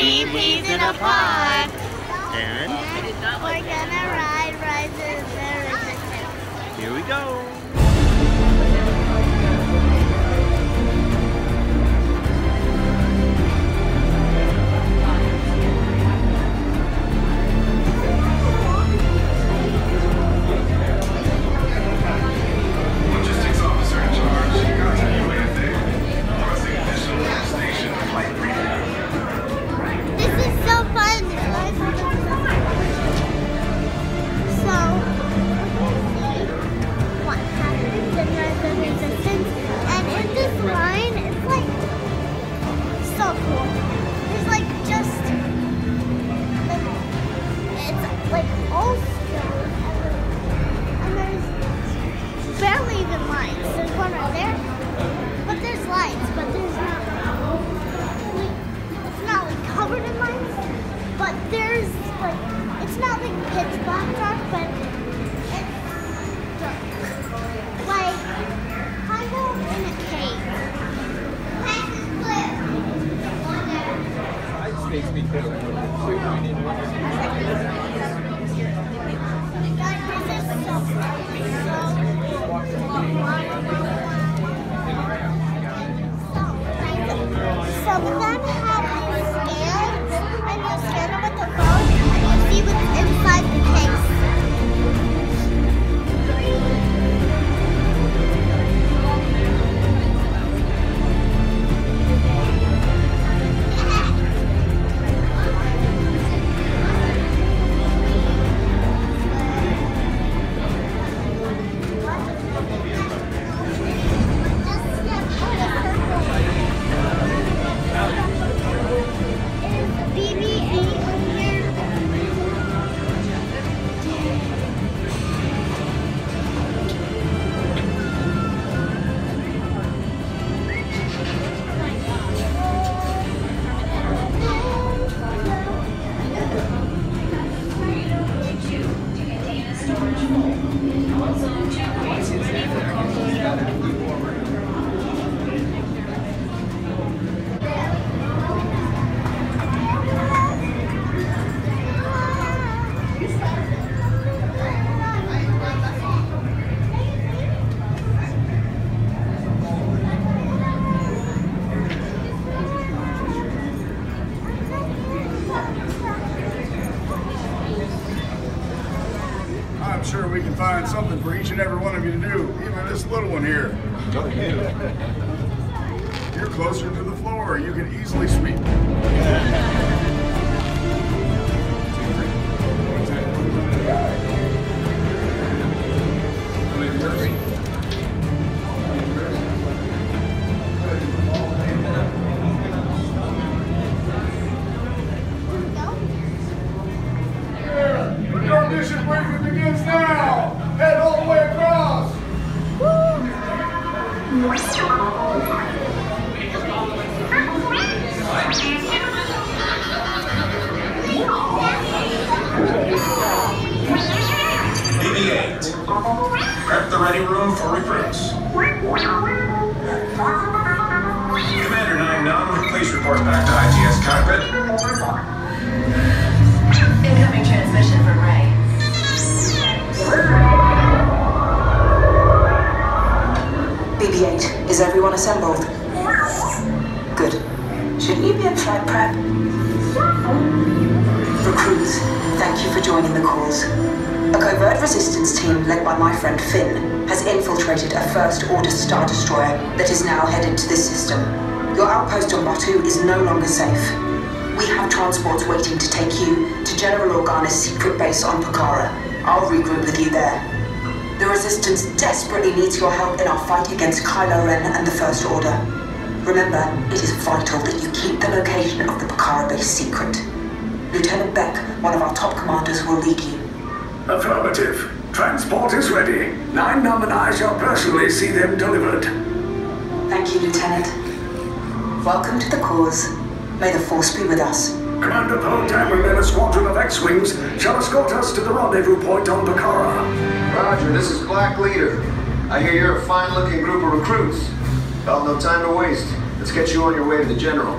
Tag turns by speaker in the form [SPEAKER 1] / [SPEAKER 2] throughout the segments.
[SPEAKER 1] Three peas in a pod.
[SPEAKER 2] And
[SPEAKER 1] We're gonna ride Rise of the Resistance.
[SPEAKER 2] here we go.
[SPEAKER 3] Logistics officer in charge. Contact UAFA. Requesting additional station flight briefing.
[SPEAKER 1] This is so fun. So, what happens in Rise of Resistance? And in this line, it's like so cool. There's like just it's like all stone, and there's barely even lights. There's one right there, but there's lights, but there's not. It's not like covered in lights, but there's like it's not like pitch black dark, but it's dark, like kind of in a cave. This is blue.
[SPEAKER 4] Makes me feel
[SPEAKER 1] Guys, this is so some of them have these scans, and you scan them with the phone, and you see what's inside the case.
[SPEAKER 3] I'm sure we can find something for each and every one of you to do, even this little one here. You're closer to the floor. You can easily sweep. Your mission briefing begins now. Head all the way across.
[SPEAKER 5] BB-8. Prep the ready room for recruits. Commander 9-9, please report back to IGS cockpit.
[SPEAKER 6] Incoming transmission from Ray.
[SPEAKER 7] BB-8, is everyone assembled? Good. Shouldn't you be in flight prep? Recruits, thank you for joining the cause. A covert resistance team led by my friend Finn has infiltrated a First Order Star Destroyer that is now headed to this system. Your outpost on Batu is no longer safe. We have transports waiting to take you to General Organa's secret base on Pokhara. I'll regroup with you there. The Resistance desperately needs your help in our fight against Kylo Ren and the First Order. Remember, it is vital that you keep the location of the Pokhara base secret. Lieutenant Beck, one of our top commanders, will lead you.
[SPEAKER 8] Affirmative. Transport is ready. 9-9 and I shall personally see them delivered.
[SPEAKER 7] Thank you, Lieutenant. Welcome to the cause. May the Force be with us.
[SPEAKER 8] Commander Potam and then a squadron of X-Wings shall escort us to the rendezvous point on Pokhara.
[SPEAKER 9] Roger, this is Black Leader. I hear you're a fine-looking group of recruits. Well, no time to waste. Let's get you on your way to the General.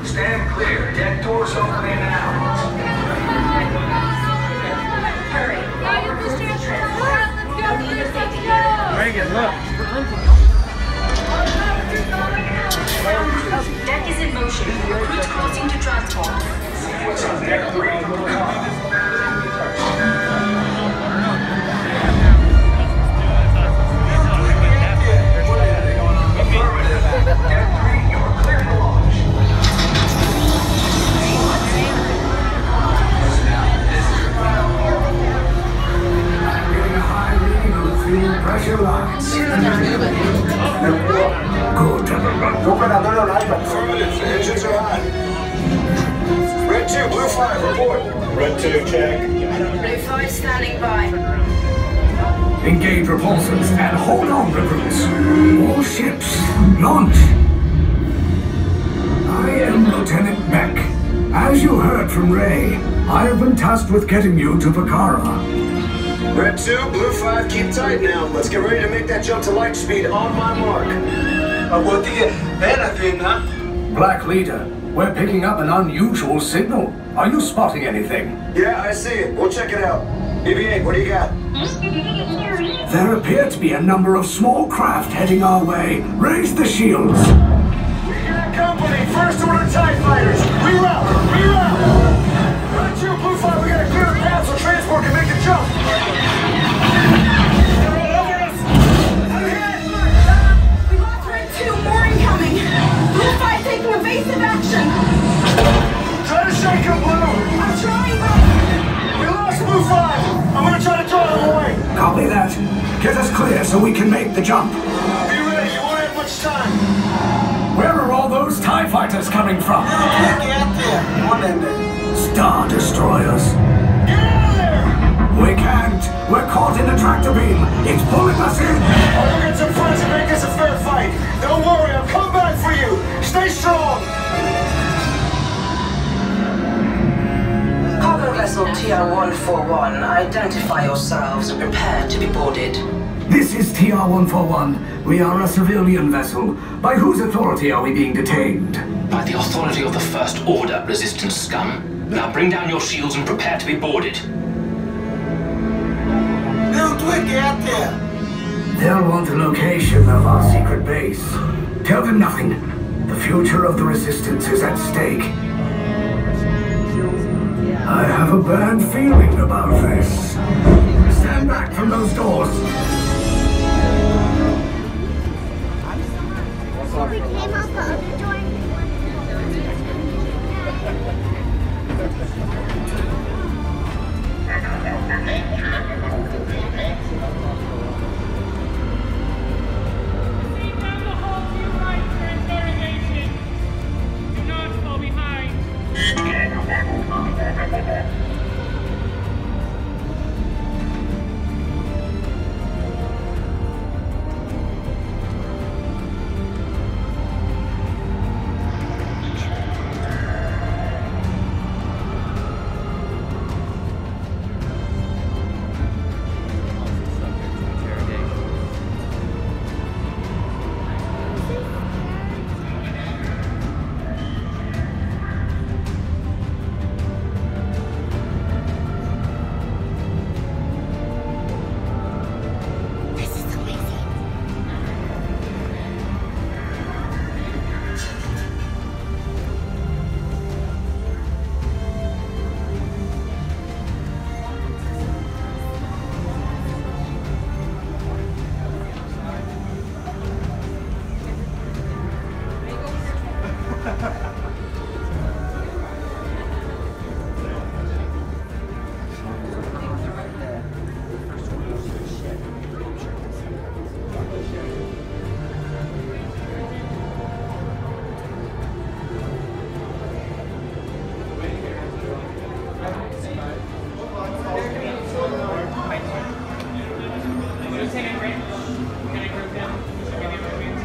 [SPEAKER 8] Stand clear. Deck doors opening now.
[SPEAKER 6] Hurry.
[SPEAKER 2] Reagan, look.
[SPEAKER 6] Deck is in motion. Recruits crossing to transport.
[SPEAKER 8] What's on deck 3? Affirmative. Deck 3, you're clear to launch.
[SPEAKER 4] Getting a high reading on the fuel pressure lines. Good.
[SPEAKER 9] Affirmative. Engines are on. Red 2, Blue 5, report. Red 2, check.
[SPEAKER 6] Blue 5 standing by.
[SPEAKER 4] Engage repulsors and hold on, recruits. All ships, launch. I am Lieutenant Beck. As you heard from Ray, I have been tasked with getting you to Vakara.
[SPEAKER 9] Red 2, Blue 5, keep tight now. Let's get ready to make that jump to light speed on my mark.
[SPEAKER 4] Black Leader, we're picking up an unusual signal. Are you spotting anything?
[SPEAKER 9] Yeah, I see it. We'll check it out. BB-8, what do you got?
[SPEAKER 4] There appear to be a number of small craft heading our way. Raise the shields.
[SPEAKER 9] We got company. First order TIE fighters. Reroute! Reroute! Red 2, Blue 5, we got a clear path so transport can make the jump.
[SPEAKER 6] We lost Red 2. More incoming. Blue 5 taking evasive action.
[SPEAKER 9] Try to shake him, Blue.
[SPEAKER 6] I'm trying, but...
[SPEAKER 9] We lost Blue 5. I'm gonna try to draw him away.
[SPEAKER 4] Copy that. Get us clear so we can make the jump.
[SPEAKER 9] Be ready. You won't have much time.
[SPEAKER 4] Where are all those TIE fighters coming from? Star Destroyers.
[SPEAKER 9] Get out of there!
[SPEAKER 4] We can't. We're caught in a tractor beam. It's pulling us in.
[SPEAKER 9] I'll get some friends and make this a fair fight. Don't worry, I'll come back for you. Stay strong.
[SPEAKER 7] Cargo vessel TR-141, identify yourselves and prepare to be boarded.
[SPEAKER 4] This is TR-141. We are a civilian vessel. By whose authority are we being detained?
[SPEAKER 10] By the authority of the First Order, Resistance scum. Now bring down your shields and prepare to be boarded.
[SPEAKER 4] They'll want the location of our secret base. Tell them nothing. The future of the Resistance is at stake. I have a bad feeling about this. Stand back from those doors.
[SPEAKER 1] We came out the other door.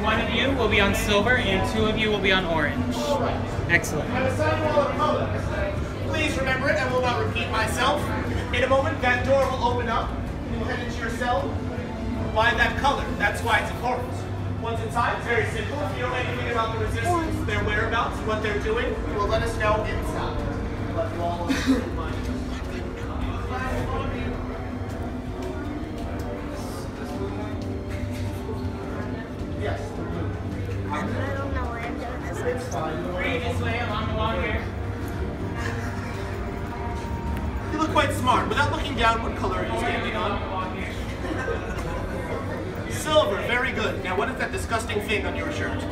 [SPEAKER 11] One of you will be on silver and 2 of you will be on orange. Excellent.
[SPEAKER 12] Please remember it, I will not repeat myself. In a moment, that door will open up. You will head into your cell. Why that color? That's why it's important. Once inside, it's very simple. If you know anything about the Resistance, their whereabouts, what they're doing, you will let us know inside. But you all yes.
[SPEAKER 1] I don't know why I'm doing this.
[SPEAKER 12] It's fine.
[SPEAKER 11] Read this way along the wall here.
[SPEAKER 12] You look quite smart. Without looking down, what color are you standing on? Silver, very good. Now what is that disgusting thing on your shirt?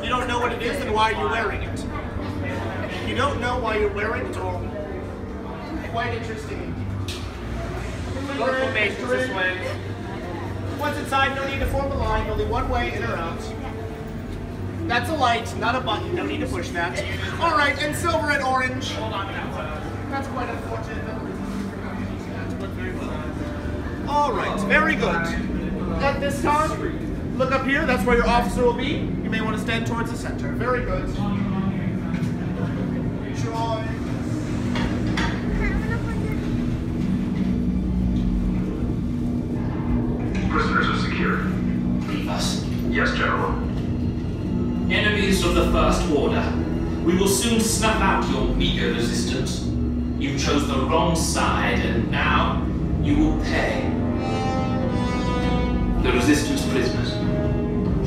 [SPEAKER 12] You don't know what it is, then why are you wearing it? You don't know why you're wearing it, or quite interesting.
[SPEAKER 11] Local bases this way.
[SPEAKER 12] Once inside, no need to form a line, only one way in or out. That's a light, not a button, no need to push that. Alright, and silver and orange.
[SPEAKER 11] Hold on to that one.
[SPEAKER 12] That's quite unfortunate. Alright, very good. At this time, look up here, that's where your officer will be. You may want to stand towards the center. Very good. Troy.
[SPEAKER 8] Prisoners are secure.
[SPEAKER 10] Leave us.
[SPEAKER 8] Yes, General.
[SPEAKER 10] Enemies of the First Order. We will soon snuff out your meager resistance. You chose the wrong side, and now you will pay. The Resistance prisoners.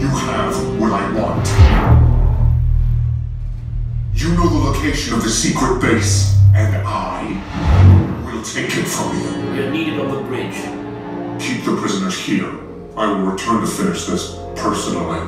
[SPEAKER 13] You have what I want. You know the location of the secret base, and I will take it from you.
[SPEAKER 10] You're needed on the bridge.
[SPEAKER 13] Keep the prisoners here. I will return to finish this personally.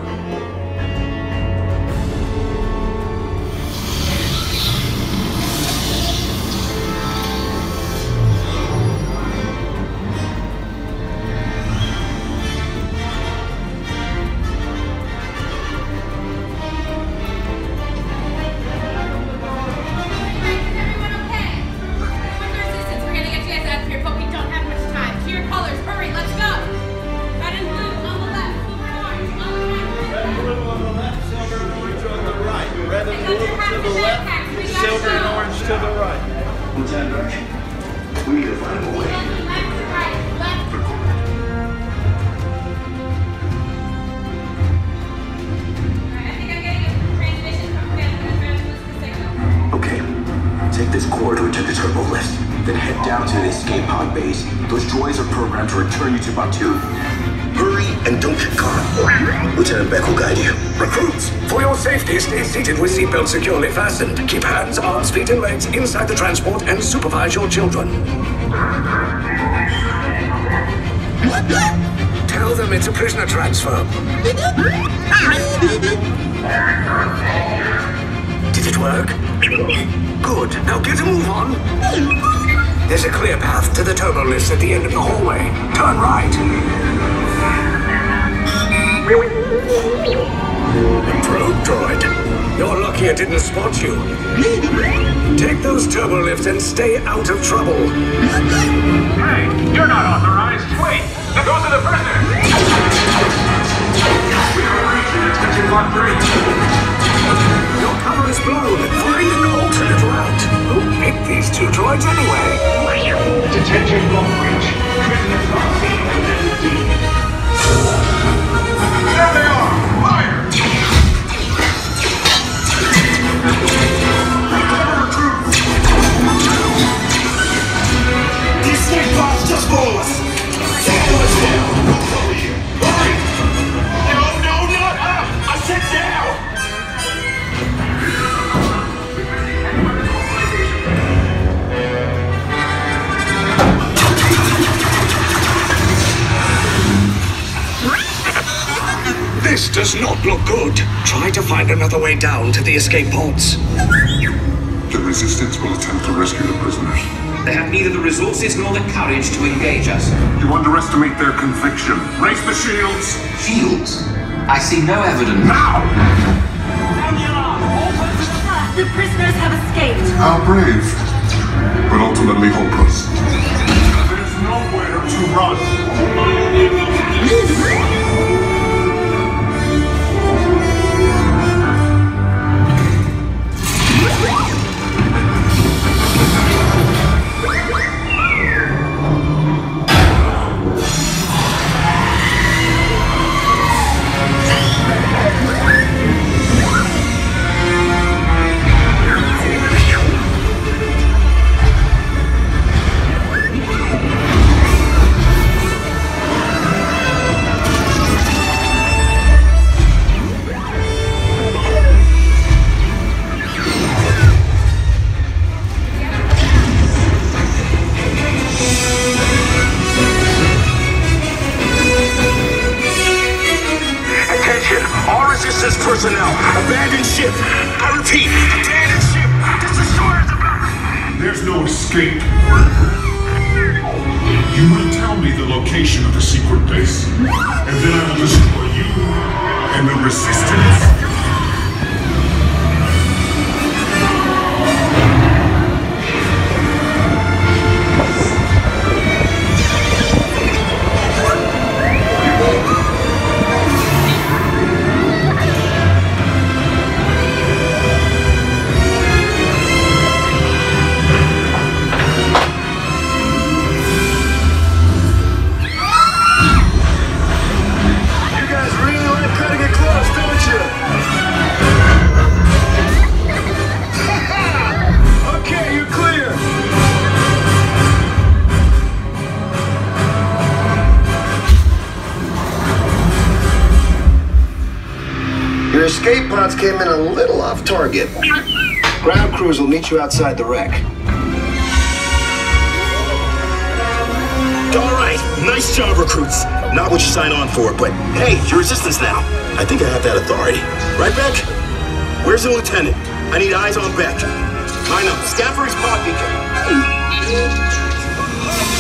[SPEAKER 4] Return you to Batuu. Hurry and don't get caught. Lieutenant Beck will guide you. Recruits, for your safety, stay seated with seatbelts securely fastened. Keep hands, arms, feet, and legs inside the transport and supervise your children. Tell them it's a prisoner transfer. Did it work? Good. Now get a move on. There's a clear path to the turbo lifts at the end of the hallway. Turn right. Probe droid. You're lucky it didn't spot you. Take those turbo lifts and stay out of trouble.
[SPEAKER 8] Hey, you're not authorized. Wait, those are the prisoners. We are reaching attention block 3.
[SPEAKER 4] Your cover is blown. Find an alternate route. Who picked these two droids anyway?
[SPEAKER 8] Detention block breach. Prisoners not seen within D. There they are! Fire!
[SPEAKER 9] These snake bots just fool us! Follow us down! We'll follow you! Hurry! No, not up! I said down!
[SPEAKER 4] This does not look good. Try to find another way down to the escape pods.
[SPEAKER 13] The Resistance will attempt to rescue the prisoners.
[SPEAKER 10] They have neither the resources nor the courage to engage us.
[SPEAKER 13] You underestimate their conviction. Raise the shields!
[SPEAKER 10] Shields? I see no evidence.
[SPEAKER 13] Now!
[SPEAKER 6] The prisoners have escaped.
[SPEAKER 13] How brave, but ultimately hopeless.
[SPEAKER 8] There's nowhere to run.
[SPEAKER 4] Resistance personnel, abandon ship. I repeat, abandon ship. This destroyer is about...
[SPEAKER 13] There's no escape. You will tell me the location of the secret base, and then I will destroy you and the Resistance.
[SPEAKER 14] Your escape pods came in a little off target. Ground crews will meet you outside the wreck.
[SPEAKER 4] All right, nice job, recruits. Not what you signed on for, but hey, you're Resistance now. I think I have that authority. Right, Beck? Where's the lieutenant? I need eyes on Beck. Line up, scan for his pod beacon.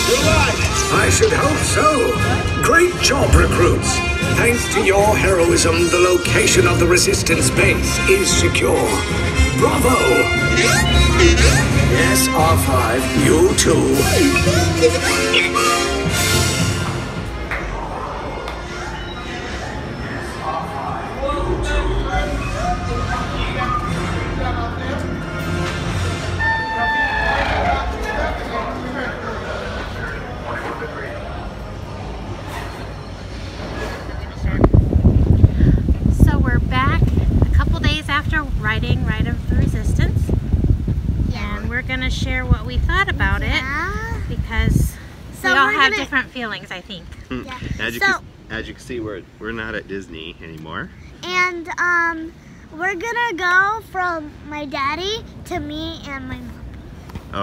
[SPEAKER 4] You're alive. I should hope so. Great job, recruits. Thanks to your heroism, the location of the Resistance base is secure. Bravo! Yes, R5, you too.
[SPEAKER 15] Riding Ride of the Resistance, and we're gonna share what we thought about it because we all have different feelings, I think.
[SPEAKER 16] As you can see, we're not at Disney anymore,
[SPEAKER 1] and we're gonna go from my daddy to me and my mom.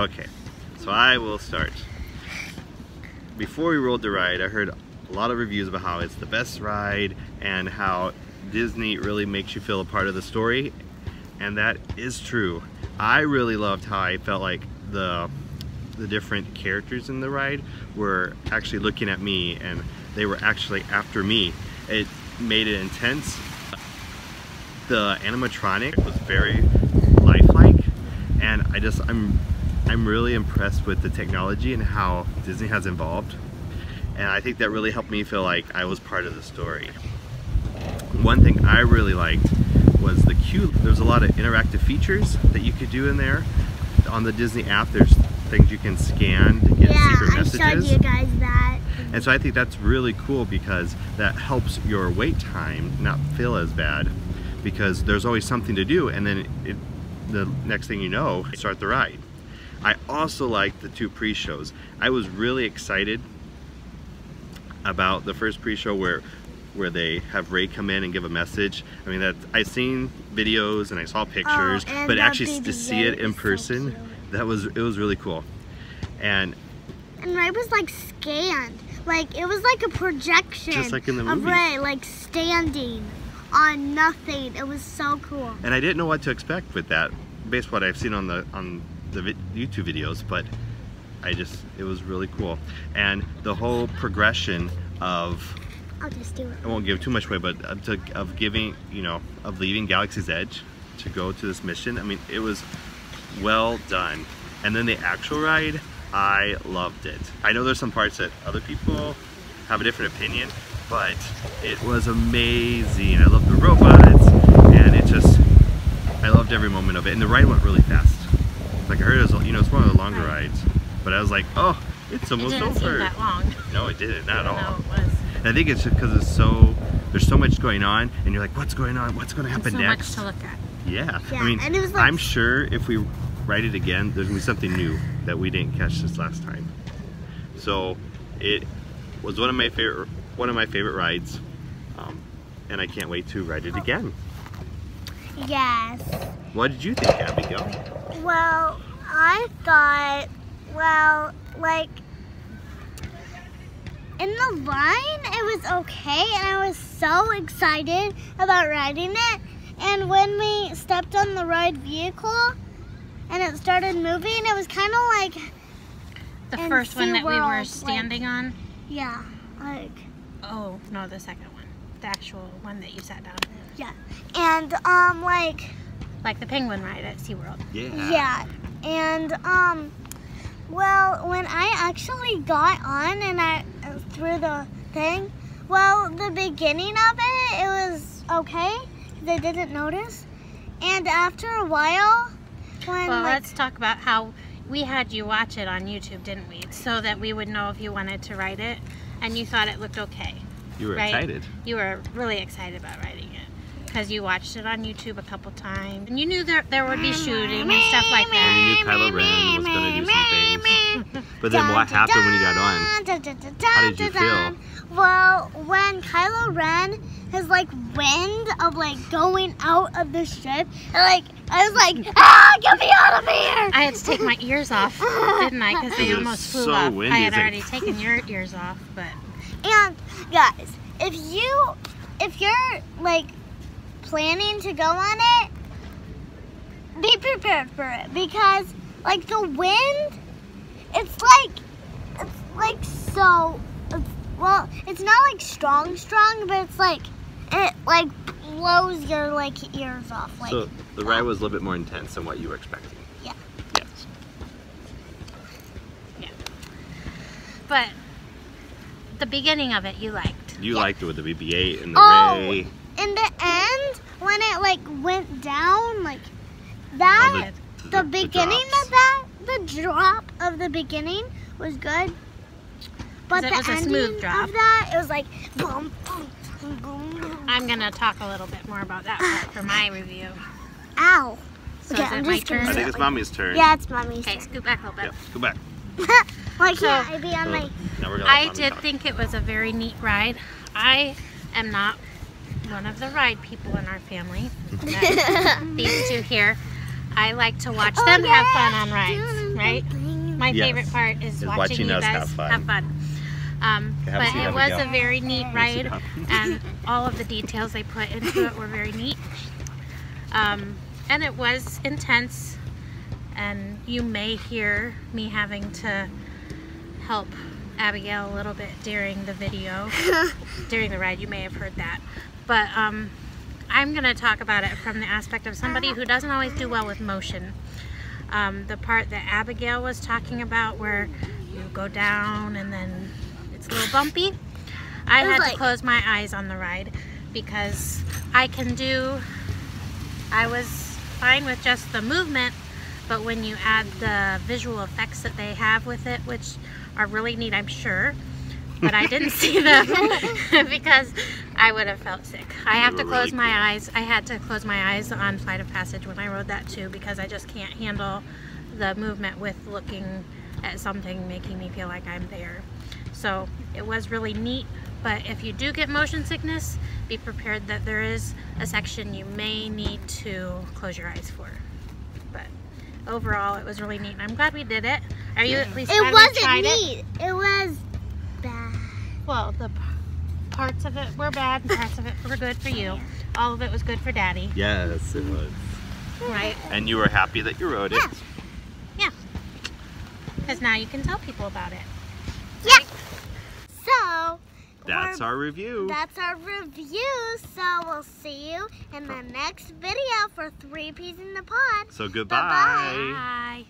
[SPEAKER 16] Okay, so I will start. Before we rode the ride, I heard a lot of reviews about how it's the best ride and how Disney really makes you feel a part of the story. And that is true. I really loved how I felt like the different characters in the ride were actually looking at me and they were actually after me. It made it intense. The animatronic was very lifelike, and I'm really impressed with the technology and how Disney has evolved. And I think that really helped me feel like I was part of the story. One thing I really liked was the queue. There's a lot of interactive features that you could do in there. On the Disney app, there's things you can scan to get secret messages.
[SPEAKER 1] I showed you guys that.
[SPEAKER 16] And so I think that's really cool because that helps your wait time not feel as bad, because there's always something to do, and then the next thing you know, start the ride. I also liked the 2 pre-shows. I was really excited about the first pre-show where they have Rey come in and give a message. I mean, I've seen videos and I saw pictures, but actually to see it in person, it was really cool. And
[SPEAKER 1] Rey was like scanned, like it was like a projection,
[SPEAKER 16] just like in the movie,
[SPEAKER 1] of Rey like standing on nothing. It was so cool.
[SPEAKER 16] And I didn't know what to expect with that, based on what I've seen on the YouTube videos, but it was really cool. And the whole progression of,
[SPEAKER 1] I'll just do it.
[SPEAKER 16] I won't give too much away, but of leaving Galaxy's Edge to go to this mission. I mean, it was well done. And then the actual ride, I loved it. I know there's some parts that other people have a different opinion, but it was amazing. I loved the robots, and I loved every moment of it. And the ride went really fast. Like I heard it was, it's one of the longer rides, but I was like, oh, it's almost over.
[SPEAKER 15] It didn't seem that long.
[SPEAKER 16] No, it didn't, not at all.
[SPEAKER 15] No, it was.
[SPEAKER 16] And I think it's just because there's so much going on, and you're like, what's going on? What's going to happen next?
[SPEAKER 15] So much to look at.
[SPEAKER 16] Yeah.
[SPEAKER 1] Yeah,
[SPEAKER 16] I mean,
[SPEAKER 1] and it was like,
[SPEAKER 16] I'm sure if we ride it again, there's gonna be something new that we didn't catch this last time. So it was one of my favorite rides, and I can't wait to ride it again.
[SPEAKER 1] Yes.
[SPEAKER 16] What did you think, Abigail?
[SPEAKER 1] Well, I thought, in the line, it was okay, and I was so excited about riding it. And when we stepped on the ride vehicle and it started moving, it was kind of like
[SPEAKER 15] the first one that we were standing on.
[SPEAKER 1] Yeah, like.
[SPEAKER 15] Oh no, the second one, the actual one that you sat down in.
[SPEAKER 1] Yeah, and
[SPEAKER 15] like the penguin ride at SeaWorld.
[SPEAKER 16] Yeah.
[SPEAKER 1] Yeah, and well, when I actually got on and I through the thing, well, the beginning of it was okay because I didn't notice, and after a while, when
[SPEAKER 15] let's talk about how we had you watch it on YouTube, didn't we? So that we would know if you wanted to ride it, and you thought it looked okay.
[SPEAKER 16] You were
[SPEAKER 15] right?
[SPEAKER 16] excited.
[SPEAKER 15] You were really excited about riding it because you watched it on YouTube a couple times, and you knew there would be shooting and stuff like that.
[SPEAKER 16] And you knew Kylo Ren was going to do some things. But then what happened when you got on? How did you feel?
[SPEAKER 1] Well, when Kylo Ren has like wind of like going out of the ship, and like I was like, get me out of here!
[SPEAKER 15] I had to take my ears off, didn't I? Because they almost flew off.
[SPEAKER 16] Windy,
[SPEAKER 15] I had already taken your ears off, but.
[SPEAKER 1] And guys, if you're like planning to go on it, be prepared for it because like the wind, it's like so. Well, it's not like strong, but it's like it like blows your like ears off. Like,
[SPEAKER 16] so the ride was a little bit more intense than what you were expecting.
[SPEAKER 1] Yeah.
[SPEAKER 16] Yes.
[SPEAKER 15] Yeah. But the beginning of it you liked.
[SPEAKER 16] You liked it with the BB-8 and the Ray.
[SPEAKER 1] In the end, when it like went down, like that, the beginning of that, the drop of the beginning was good. But
[SPEAKER 15] it
[SPEAKER 1] the
[SPEAKER 15] was a
[SPEAKER 1] ending
[SPEAKER 15] smooth drop.
[SPEAKER 1] of that, it was like boom, boom, boom, boom.
[SPEAKER 15] I'm gonna talk a little bit more about that part for my review.
[SPEAKER 1] Ow.
[SPEAKER 15] So
[SPEAKER 1] Okay,
[SPEAKER 15] is it
[SPEAKER 1] I'm
[SPEAKER 15] my
[SPEAKER 1] just gonna
[SPEAKER 15] turn?
[SPEAKER 16] I think it's Mommy's turn.
[SPEAKER 1] Yeah, it's Mommy's
[SPEAKER 15] Okay,
[SPEAKER 1] turn.
[SPEAKER 15] scoot back a little bit.
[SPEAKER 16] Yep, scoot back.
[SPEAKER 1] Why
[SPEAKER 15] So-
[SPEAKER 1] can't I be on my...
[SPEAKER 16] Now we're gonna let
[SPEAKER 15] I
[SPEAKER 16] Mommy
[SPEAKER 15] did
[SPEAKER 16] talk.
[SPEAKER 15] think it was a very neat ride. I am not one of the ride people in our family. These two here. I like to watch them have fun on rides, right? My
[SPEAKER 16] Yes.
[SPEAKER 15] favorite part is watching
[SPEAKER 16] watching
[SPEAKER 15] you
[SPEAKER 16] us
[SPEAKER 15] guys
[SPEAKER 16] have fun.
[SPEAKER 15] have fun. But
[SPEAKER 16] see
[SPEAKER 15] it
[SPEAKER 16] how we
[SPEAKER 15] was
[SPEAKER 16] go.
[SPEAKER 15] a very neat ride, and all of the details they put into it were very neat. And it was intense, and you may hear me having to help Abigail a little bit during the video, during the ride. You may have heard that. But I'm going to talk about it from the aspect of somebody who doesn't always do well with motion. The part that Abigail was talking about where you go down and then it's a little bumpy. I had to close my eyes on the ride because I was fine with just the movement, but when you add the visual effects that they have with it, which are really neat, I'm sure, but I didn't see them because I would have felt sick. I have to close my eyes. I had to close my eyes on Flight of Passage when I rode that too because I just can't handle the movement with looking at something making me feel like I'm there. So it was really neat, but if you do get motion sickness, be prepared that there is a section you may need to close your eyes for. But overall, it was really neat, and I'm glad we did it. Are you at least glad we tried
[SPEAKER 1] neat. It was bad.
[SPEAKER 15] Well, the parts of it were bad, and parts of it were good for you. All of it was good for Daddy.
[SPEAKER 16] Yes, it was.
[SPEAKER 15] Right?
[SPEAKER 16] And you were happy that you rode it.
[SPEAKER 15] Yeah. Because now you can tell people about it.
[SPEAKER 1] Yeah. So,
[SPEAKER 16] That's our review.
[SPEAKER 1] That's our review. So we'll see you in the next video for 3 Peas in the Pod.
[SPEAKER 16] So goodbye.
[SPEAKER 15] Bye.